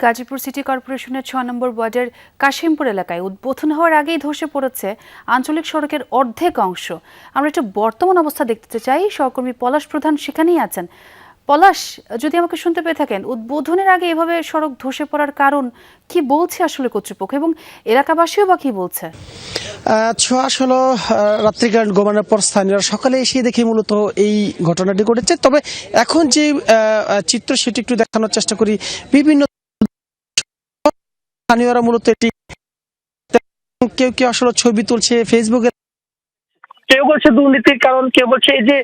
Gazipur city কর্পোরেশনের ৬ নম্বর ওয়ার্ডের কাশিমপুর এলাকায় উদ্বোধন হওয়ার আগেই ধসে পড়েছে আঞ্চলিক সড়কের অর্ধেক অংশ। আমরা একটু বর্তমান অবস্থা দেখতে চাই। সহকর্মী পলাশ প্রধান সেখানেই আছেন। পলাশ, যদি আমাকে শুনতে পেয়ে থাকেন, উদ্বোধনের আগে এভাবে সড়ক ধসে পড়ার কারণ কি বলছে আসলে কর্তৃপক্ষ, এবং এলাকাবাসীও বা কি বলছে? ছোঁয়া হলো রাত্রিকালীন ঘুমানোর পর স্থানীয়রা সকালে এসে দেখে মূলত এই ঘটনাটি ঘটেছে। তবে এখন যে চিত্র সেটি একটু দেখানোর চেষ্টা করি। বিভিন্ন স্থানীয়রা মূলত এটি কেউ কেউ আসলে ছবি তুলছে ফেসবুকে, কেউ বলছে দুর্নীতির কারণ, কেউ বলছে এই যে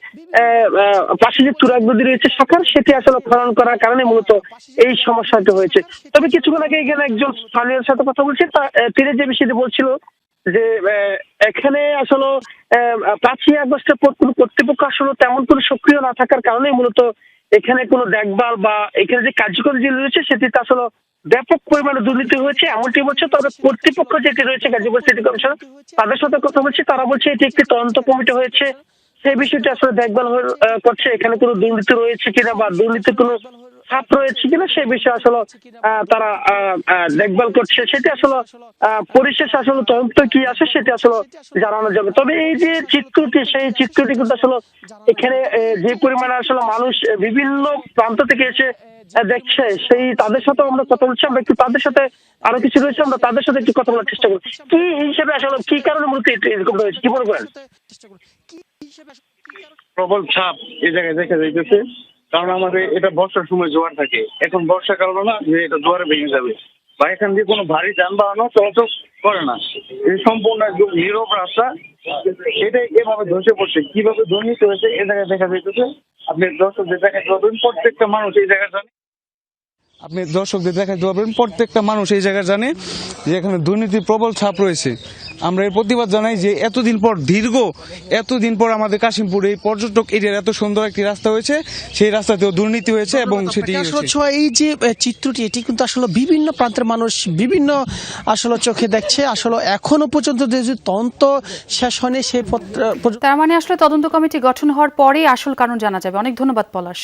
পাশে যে তুরাগ নদী রয়েছে শাখার, সেটি আসলে খনন করার কারণে মূলত এই সমস্যাটি হয়েছে। তবে কিছুক্ষণ আগে এখানে একজন স্থানীয়র সাথে কথা বলছি, তিনি যে বিষয়টি বলছিল যে এখানে আসলে ৫ই আগস্টের পর কোনো কর্তৃপক্ষ আসলে তেমন কোনো সক্রিয় না থাকার কারণে মূলত এখানে কোনো দেখভাল বা এখানে যে কার্যক্রম যে রয়েছে সেটিতে আসলে ব্যাপক পরিমাণে দুর্নীতি হয়েছে এমনটি বলছে। তবে কর্তৃপক্ষ যেটি রয়েছে গাজীপুর সিটি কমিশন, তাদের সাথে কথা বলছি, তারা বলছে এটি একটি তদন্ত কমিটি হয়েছে, সেই বিষয়টি আসলে দেখভাল করছে এখানে কোনো দুর্নীতি রয়েছে কিনা বা দুর্নীতির কোনো ছাপ রয়েছে কিনা সেই বিষয়ে আসলে তারা দেখভাল করছে। সেটি আসলে পরিশেষে আসলে তদন্ত কি আসে সেটি আসলে জানানো যাবে। তবে এই যে চিত্রটি, সেই চিত্রটি কিন্তু আসলে এখানে যে পরিমাণে আসলে মানুষ বিভিন্ন প্রান্ত থেকে এসে দেখছে, সেই তাদের সাথে আমরা কথা বলছি। আমরা একটু তাদের সাথে, আরো কিছু রয়েছে, আমরা তাদের সাথে একটু কথা বলার চেষ্টা করি। কি হিসেবে আসলে কি কারণে মূলত এরকম রয়েছে, কি মনে করেন? প্রবল ছাপ এই জায়গায় দেখা যাইতেছে, কারণ আমাদের এটা বর্ষার সময় জোয়ার থাকে। এখন বর্ষাকাল না যে এটা জোয়ারে ভেঙে যাবে বা এখান দিয়ে কোনো ভারী যানবাহনও চলাচল করে না। এই সম্পূর্ণ একদম নীরব রাস্তা, এটাই এভাবে ধসে পড়ছে। কিভাবে দুর্নীতি হয়েছে এ জায়গায় দেখা যাইতেছে। আপনি দর্শকদের দেখাতে পারবেন, প্রত্যেকটা মানুষ এই জায়গায় জানে, প্রত্যেকটা মানুষ এই জায়গায় জানে যে এখানে দুর্নীতির প্রবল ছাপ রয়েছে। আমরা এর প্রতিবাদ জানাই যে এতদিন পর আমাদের কাশিমপুরে এই পর্যটক এরিয়ার এত সুন্দর একটি রাস্তা হয়েছে, সেই রাস্তাতেও দুর্নীতি হয়েছে এবং সেটি এই যে চিত্রটি, এটি কিন্তু আসলে বিভিন্ন প্রান্তের মানুষ বিভিন্ন আসলে চোখে দেখছে। আসলে এখনো পর্যন্ত যে তদন্ত শেষ হয়নি, সেই তার মানে আসলে তদন্ত কমিটি গঠন হওয়ার পরেই আসল কারণ জানা যাবে। অনেক ধন্যবাদ পলাশ।